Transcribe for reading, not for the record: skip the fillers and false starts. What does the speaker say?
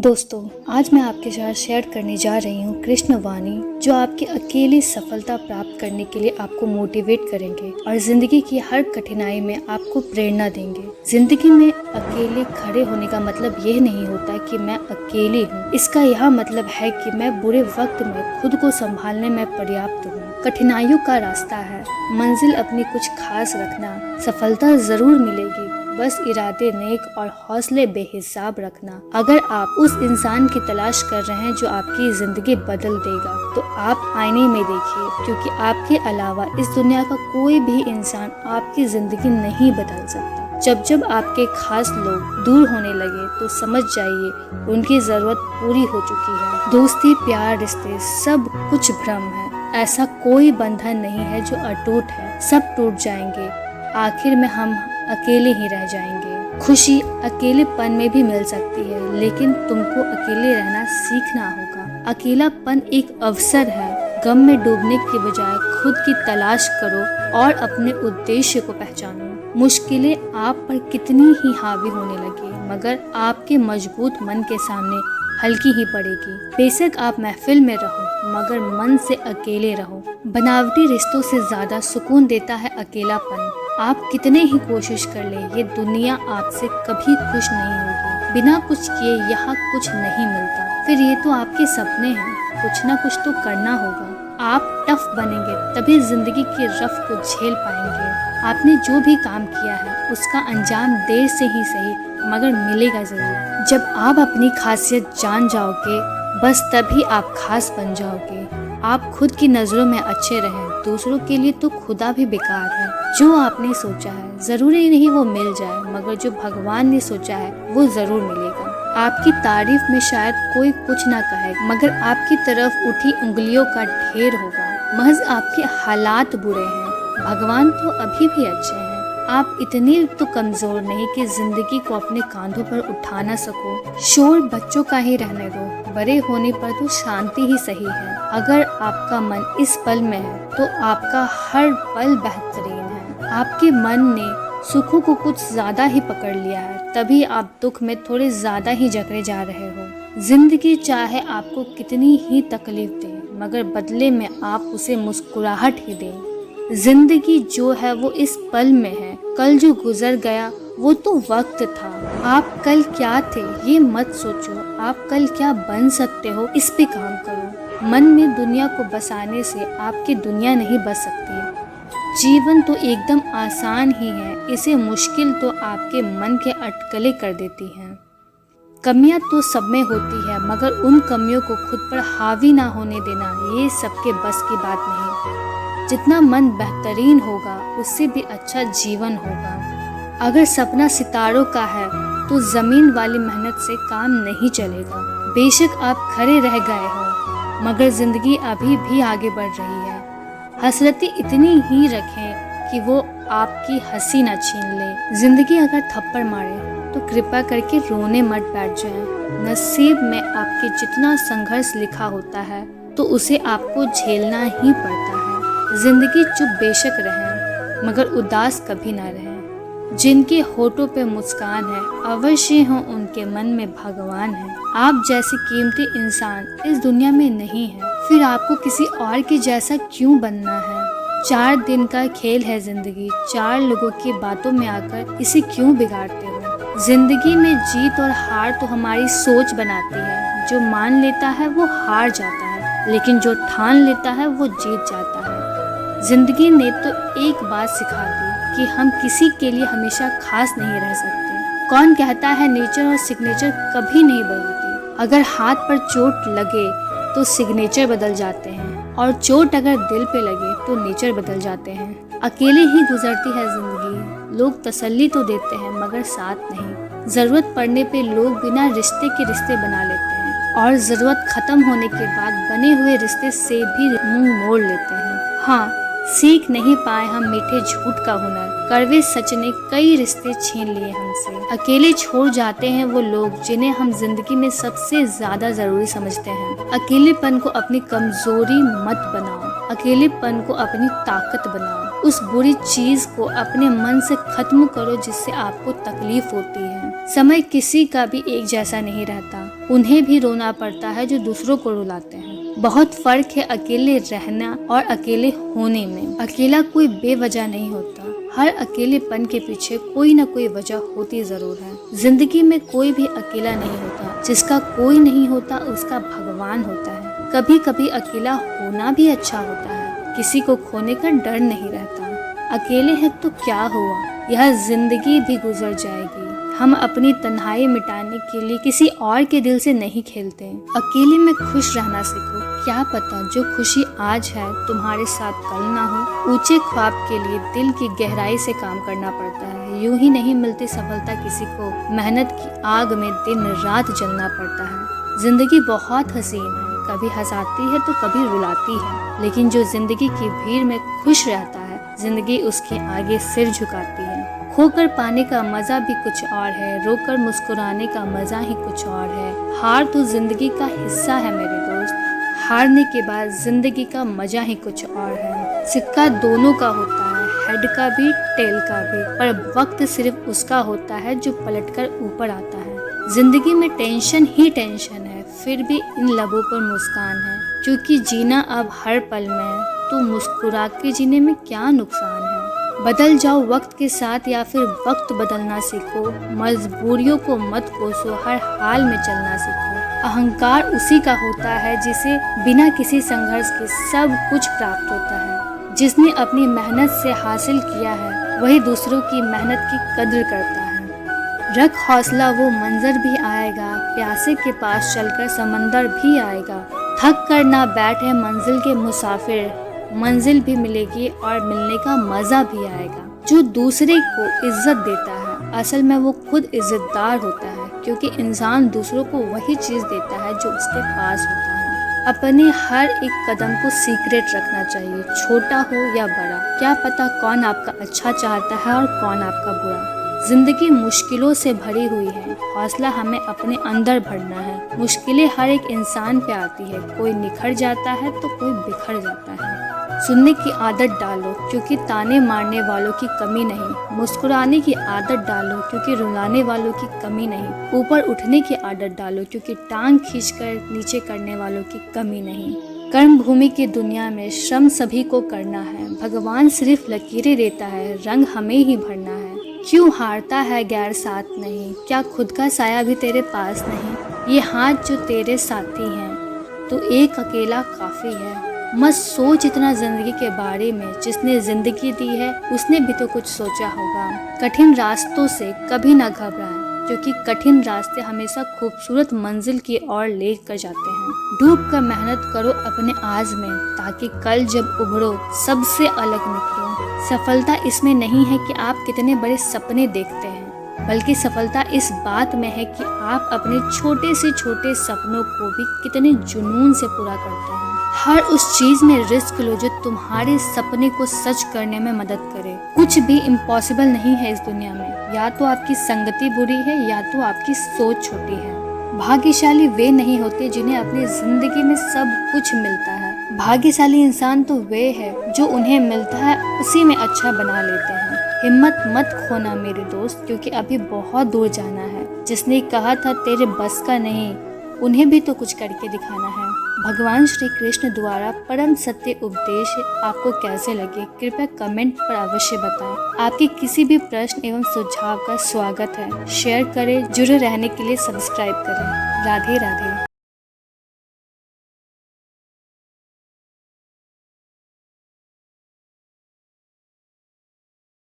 दोस्तों, आज मैं आपके साथ शेयर करने जा रही हूँ कृष्ण वाणी, जो आपकी अकेली सफलता प्राप्त करने के लिए आपको मोटिवेट करेंगे और जिंदगी की हर कठिनाई में आपको प्रेरणा देंगे। जिंदगी में अकेले खड़े होने का मतलब यह नहीं होता कि मैं अकेली हूँ। इसका यह मतलब है कि मैं बुरे वक्त में खुद को संभालने में पर्याप्त हूँ। कठिनाइयों का रास्ता है, मंजिल अपनी कुछ खास रखना, सफलता जरूर मिलेगी, बस इरादे नेक और हौसले बेहिसाब रखना। अगर आप उस इंसान की तलाश कर रहे हैं जो आपकी जिंदगी बदल देगा, तो आप आईने में देखिए, क्योंकि आपके अलावा इस दुनिया का कोई भी इंसान आपकी जिंदगी नहीं बदल सकता। जब आपके खास लोग दूर होने लगे तो समझ जाइए उनकी जरूरत पूरी हो चुकी है। दोस्ती, प्यार, रिश्ते सब कुछ भ्रम है। ऐसा कोई बंधन नहीं है जो अटूट है। सब टूट जाएंगे, आखिर में हम अकेले ही रह जाएंगे। खुशी अकेलेपन में भी मिल सकती है, लेकिन तुमको अकेले रहना सीखना होगा। अकेलापन एक अवसर है। गम में डूबने के बजाय खुद की तलाश करो और अपने उद्देश्य को पहचानो। मुश्किलें आप पर कितनी ही हावी होने लगे, मगर आपके मजबूत मन के सामने हल्की ही पड़ेगी। बेशक आप महफिल में रहो, मगर मन से अकेले रहो। बनावटी रिश्तों से ज्यादा सुकून देता है अकेलापन। आप कितने ही कोशिश कर ले, ये दुनिया आपसे कभी खुश नहीं होगी। बिना कुछ किए यहाँ कुछ नहीं मिलता। फिर ये तो आपके सपने हैं, कुछ ना कुछ तो करना होगा। आप टफ बनेंगे तभी जिंदगी की रफ को झेल पाएंगे। आपने जो भी काम किया है उसका अंजाम देर से ही सही, मगर मिलेगा जरूर। जब आप अपनी खासियत जान जाओगे, बस तभी आप खास बन जाओगे। आप खुद की नजरों में अच्छे रहें, दूसरों के लिए तो खुदा भी बेकार है। जो आपने सोचा है जरूरी नहीं वो मिल जाए, मगर जो भगवान ने सोचा है वो जरूर मिलेगा। आपकी तारीफ में शायद कोई कुछ ना कहे, मगर आपकी तरफ उठी उंगलियों का ढेर होगा। महज आपके हालात बुरे हैं, भगवान तो अभी भी अच्छे हैं। आप इतने तो कमजोर नहीं कि जिंदगी को अपने कांधों पर उठा ना सको। शोर बच्चों का ही रहने दो, बड़े होने पर तो शांति ही सही है। अगर आपका मन इस पल में है तो आपका हर पल बेहतरीन है। आपके मन ने सुखों को कुछ ज्यादा ही पकड़ लिया है, तभी आप दुख में थोड़े ज्यादा ही जकड़े जा रहे हो। जिंदगी चाहे आपको कितनी ही तकलीफ दे, मगर बदले में आप उसे मुस्कुराहट ही दें। जिंदगी जो है वो इस पल में है, कल जो गुजर गया वो तो वक्त था। आप कल क्या थे ये मत सोचो, आप कल क्या बन सकते हो इस पे काम करो। मन में दुनिया को बसाने से आपकी दुनिया नहीं बस सकती। जीवन तो एकदम आसान ही है, इसे मुश्किल तो आपके मन के अटकलें कर देती हैं। कमियां तो सब में होती है, मगर उन कमियों को खुद पर हावी ना होने देना ये सबके बस की बात नहीं। जितना मन बेहतरीन होगा उससे भी अच्छा जीवन होगा। अगर सपना सितारों का है तो जमीन वाली मेहनत से काम नहीं चलेगा। बेशक आप खड़े रह गए हो, मगर जिंदगी अभी भी आगे बढ़ रही है। हसरतें इतनी ही रखें कि वो आपकी हंसी न छीन ले। जिंदगी अगर थप्पड़ मारे तो कृपा करके रोने मत बैठ जाएं। नसीब में आपके जितना संघर्ष लिखा होता है तो उसे आपको झेलना ही पड़ता है। जिंदगी चुप बेशक रहें, मगर उदास कभी ना रहें। जिनके होठों पे मुस्कान है, अवश्य हो उनके मन में भगवान है। आप जैसे कीमती इंसान इस दुनिया में नहीं है, फिर आपको किसी और के जैसा क्यों बनना है। 4 दिन का खेल है जिंदगी, 4 लोगों की बातों में आकर इसे क्यों बिगाड़ते हो। जिंदगी में जीत और हार तो हमारी सोच बनाती है। जो मान लेता है वो हार जाता है, लेकिन जो ठान लेता है वो जीत जाता है। जिंदगी ने तो एक बात सिखा दी कि हम किसी के लिए हमेशा खास नहीं रह सकते। कौन कहता है नेचर और सिग्नेचर कभी नहीं बदलती। अगर हाथ पर चोट लगे तो सिग्नेचर बदल जाते हैं, और चोट अगर दिल पे लगे तो नेचर बदल जाते हैं। अकेले ही गुजरती है जिंदगी। लोग तसल्ली तो देते हैं, मगर साथ नहीं। जरूरत पड़ने पे लोग बिना रिश्ते के रिश्ते बना लेते हैं, और जरूरत खत्म होने के बाद बने हुए रिश्ते से भी मुंह मोड़ लेते हैं। हाँ, सीख नहीं पाए हम मीठे झूठ का हुनर, कड़वे सच ने कई रिश्ते छीन लिए हमसे। अकेले छोड़ जाते हैं वो लोग जिन्हें हम जिंदगी में सबसे ज्यादा जरूरी समझते हैं। अकेलेपन को अपनी कमजोरी मत बनाओ, अकेलेपन को अपनी ताकत बनाओ। उस बुरी चीज को अपने मन से खत्म करो जिससे आपको तकलीफ होती है। समय किसी का भी एक जैसा नहीं रहता, उन्हें भी रोना पड़ता है जो दूसरों को रुलाते हैं। बहुत फर्क है अकेले रहना और अकेले होने में। अकेला कोई बेवजह नहीं होता, हर अकेलेपन के पीछे कोई ना कोई वजह होती जरूर है। जिंदगी में कोई भी अकेला नहीं होता, जिसका कोई नहीं होता उसका भगवान होता है। कभी कभी अकेला होना भी अच्छा होता है, किसी को खोने का डर नहीं रहता। अकेले हैं तो क्या हुआ, यह जिंदगी भी गुजर जाएगी। हम अपनी तन्हाई मिटाने के लिए किसी और के दिल से नहीं खेलते। अकेले में खुश रहना सीखो, क्या पता जो खुशी आज है तुम्हारे साथ कल ना हो। ऊंचे ख्वाब के लिए दिल की गहराई से काम करना पड़ता है, यूं ही नहीं मिलती सफलता किसी को, मेहनत की आग में दिन रात जलना पड़ता है। जिंदगी बहुत हसीन है, कभी हंसाती है तो कभी रुलाती है, लेकिन जो जिंदगी की भीड़ में खुश रहता है, जिंदगी उसके आगे सिर झुकाती है। खोकर पाने का मजा भी कुछ और है, रोकर मुस्कुराने का मजा ही कुछ और है। हार तो जिंदगी का हिस्सा है मेरे दोस्त, हारने के बाद जिंदगी का मजा ही कुछ और है। सिक्का दोनों का होता है, हेड का भी टेल का भी, पर वक्त सिर्फ उसका होता है जो पलटकर ऊपर आता है। जिंदगी में टेंशन ही टेंशन है, फिर भी इन लबों पर मुस्कान है, क्योंकि जीना अब हर पल में है, तो मुस्कुरा के जीने में क्या नुकसान है। बदल जाओ वक्त के साथ या फिर वक्त बदलना सीखो, मजबूरियों को मत कोसो, हर हाल में चलना सीखो। अहंकार उसी का होता है जिसे बिना किसी संघर्ष के सब कुछ प्राप्त होता है। जिसने अपनी मेहनत से हासिल किया है वही दूसरों की मेहनत की कद्र करता है। रख हौसला, वो मंजर भी आएगा, प्यासे के पास चलकर समंदर भी आएगा। थक कर ना बैठे मंजिल के मुसाफिर, मंजिल भी मिलेगी और मिलने का मजा भी आएगा। जो दूसरे को इज्जत देता है असल में वो खुद इज्जतदार होता है, क्योंकि इंसान दूसरों को वही चीज देता है जो उसके पास होता है। अपने हर एक कदम को सीक्रेट रखना चाहिए, छोटा हो या बड़ा। क्या पता कौन आपका अच्छा चाहता है और कौन आपका बुरा। जिंदगी मुश्किलों से भरी हुई है, हौसला हमें अपने अंदर भरना है। मुश्किलें हर एक इंसान पे आती है, कोई निखर जाता है तो कोई बिखर जाता है। सुनने की आदत डालो, क्योंकि ताने मारने वालों की कमी नहीं। मुस्कुराने की आदत डालो, क्योंकि रुलाने वालों की कमी नहीं। ऊपर उठने की आदत डालो, क्योंकि टांग खींचकर नीचे करने वालों की कमी नहीं। कर्म भूमि की दुनिया में श्रम सभी को करना है, भगवान सिर्फ लकीरें देता है, रंग हमें ही भरना है। क्यों हारता है गैर साथ नहीं, क्या खुद का साया भी तेरे पास नहीं। ये हाथ जो तेरे साथी हैं तो एक अकेला काफी है। मत सोच इतना जिंदगी के बारे में, जिसने जिंदगी दी है उसने भी तो कुछ सोचा होगा। कठिन रास्तों से कभी ना घबराएं, क्योंकि कठिन रास्ते हमेशा खूबसूरत मंजिल की ओर लेकर जाते हैं। डूब कर मेहनत करो अपने आज में, ताकि कल जब उभरो सबसे अलग निकलो। सफलता इसमें नहीं है कि आप कितने बड़े सपने देखते हैं, बल्कि सफलता इस बात में है कि आप अपने छोटे से छोटे सपनों को भी कितने जुनून से पूरा करते हैं। हर उस चीज में रिस्क लो जो तुम्हारे सपने को सच करने में मदद करे। कुछ भी इम्पॉसिबल नहीं है इस दुनिया में, या तो आपकी संगति बुरी है या तो आपकी सोच छोटी है। भाग्यशाली वे नहीं होते जिन्हें अपनी जिंदगी में सब कुछ मिलता है, भाग्यशाली इंसान तो वे है जो उन्हें मिलता है उसी में अच्छा बना लेते हैं। हिम्मत मत खोना मेरे दोस्त, क्योंकि अभी बहुत दूर जाना है। जिसने कहा था तेरे बस का नहीं, उन्हें भी तो कुछ करके दिखाना है। भगवान श्री कृष्ण द्वारा परम सत्य उपदेश आपको कैसे लगे, कृपया कमेंट पर अवश्य बताएं। आपके किसी भी प्रश्न एवं सुझाव का स्वागत है। शेयर करें, जुड़े रहने के लिए सब्सक्राइब करें। राधे राधे।